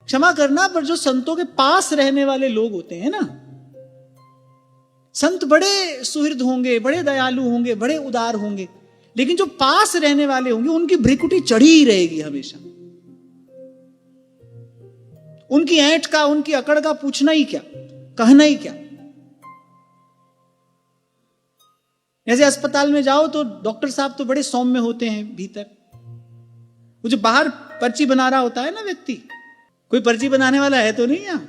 क्षमा करना, पर जो संतों के पास रहने वाले लोग होते हैं ना, संत बड़े सुहृद होंगे, बड़े दयालु होंगे, बड़े उदार होंगे, लेकिन जो पास रहने वाले होंगे उनकी भ्रिकुटी चढ़ी ही रहेगी हमेशा। उनकी ऐंठ का, उनकी अकड़ का पूछना ही क्या, कहना ही क्या। जैसे अस्पताल में जाओ तो डॉक्टर साहब तो बड़े सौम्य होते हैं भीतर, वो जो बाहर पर्ची बना रहा होता है ना व्यक्ति, कोई पर्ची बनाने वाला है तो नहीं यहां,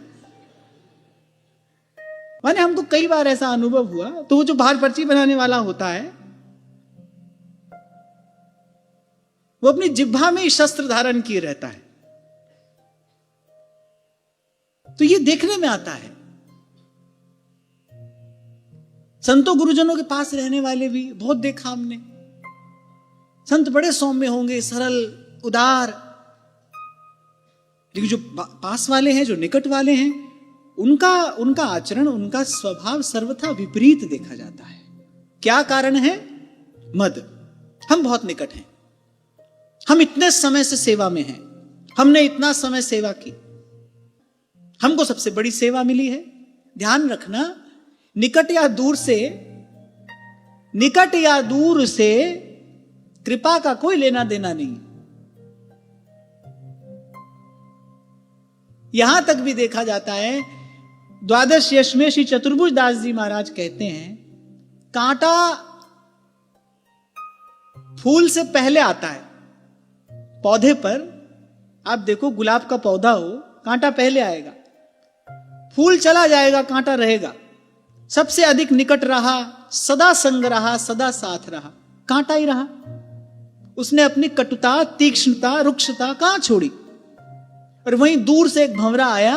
माने हमको कई बार ऐसा अनुभव हुआ, तो वो जो बाहर पर्ची बनाने वाला होता है वो अपनी जिह्वा में ही शस्त्र धारण किए रहता है। तो ये देखने में आता है। संतों गुरुजनों के पास रहने वाले भी बहुत देखा हमने, संत बड़े सौम्य होंगे, सरल, उदार, लेकिन जो पास वाले हैं, जो निकट वाले हैं, उनका आचरण, उनका स्वभाव सर्वथा विपरीत देखा जाता है। क्या कारण है? मद। हम बहुत निकट हैं, हम इतने समय से सेवा में हैं, हमने इतना समय सेवा की, हमको सबसे बड़ी सेवा मिली है। ध्यान रखना, निकट या दूर से कृपा का कोई लेना देना नहीं। यहां तक भी देखा जाता है, द्वादश यश में श्री चतुर्भुज दास जी महाराज कहते हैं, कांटा फूल से पहले आता है। पौधे पर आप देखो, गुलाब का पौधा हो, कांटा पहले आएगा, फूल चला जाएगा, कांटा रहेगा। सबसे अधिक निकट रहा, सदा संग रहा, सदा साथ रहा, कांटा ही रहा। उसने अपनी कटुता, तीक्ष्णता, रुक्षता कहां छोड़ी। और वहीं दूर से एक भंवरा आया,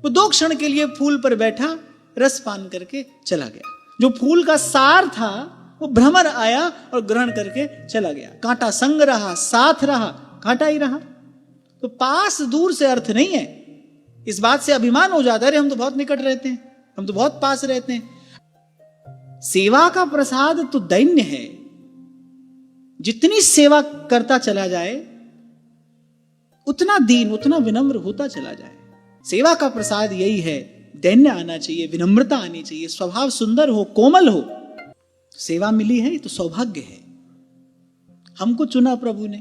वो 2 क्षण के लिए फूल पर बैठा, रस पान करके चला गया। जो फूल का सार था वो भ्रमर आया और ग्रहण करके चला गया। कांटा संग रहा, साथ रहा, कांटा ही रहा। तो पास दूर से अर्थ नहीं है। इस बात से अभिमान हो जाता है, अरे हम तो बहुत निकट रहते हैं, हम तो बहुत पास रहते हैं। सेवा का प्रसाद तो दैन्य है। जितनी सेवा करता चला जाए उतना दीन, उतना विनम्र होता चला जाए। सेवा का प्रसाद यही है, दैन्य आना चाहिए, विनम्रता आनी चाहिए, स्वभाव सुंदर हो, कोमल हो। सेवा मिली है तो सौभाग्य है। हमको चुना प्रभु ने।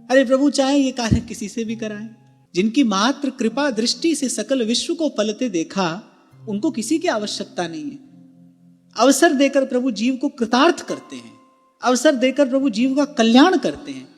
अरे प्रभु चाहे ये कार्य किसी से भी कराएं। जिनकी मात्र कृपा दृष्टि से सकल विश्व को पलते देखा, उनको किसी की आवश्यकता नहीं है। अवसर देकर प्रभु जीव को कृतार्थ करते हैं, अवसर देकर प्रभु जीव का कल्याण करते हैं।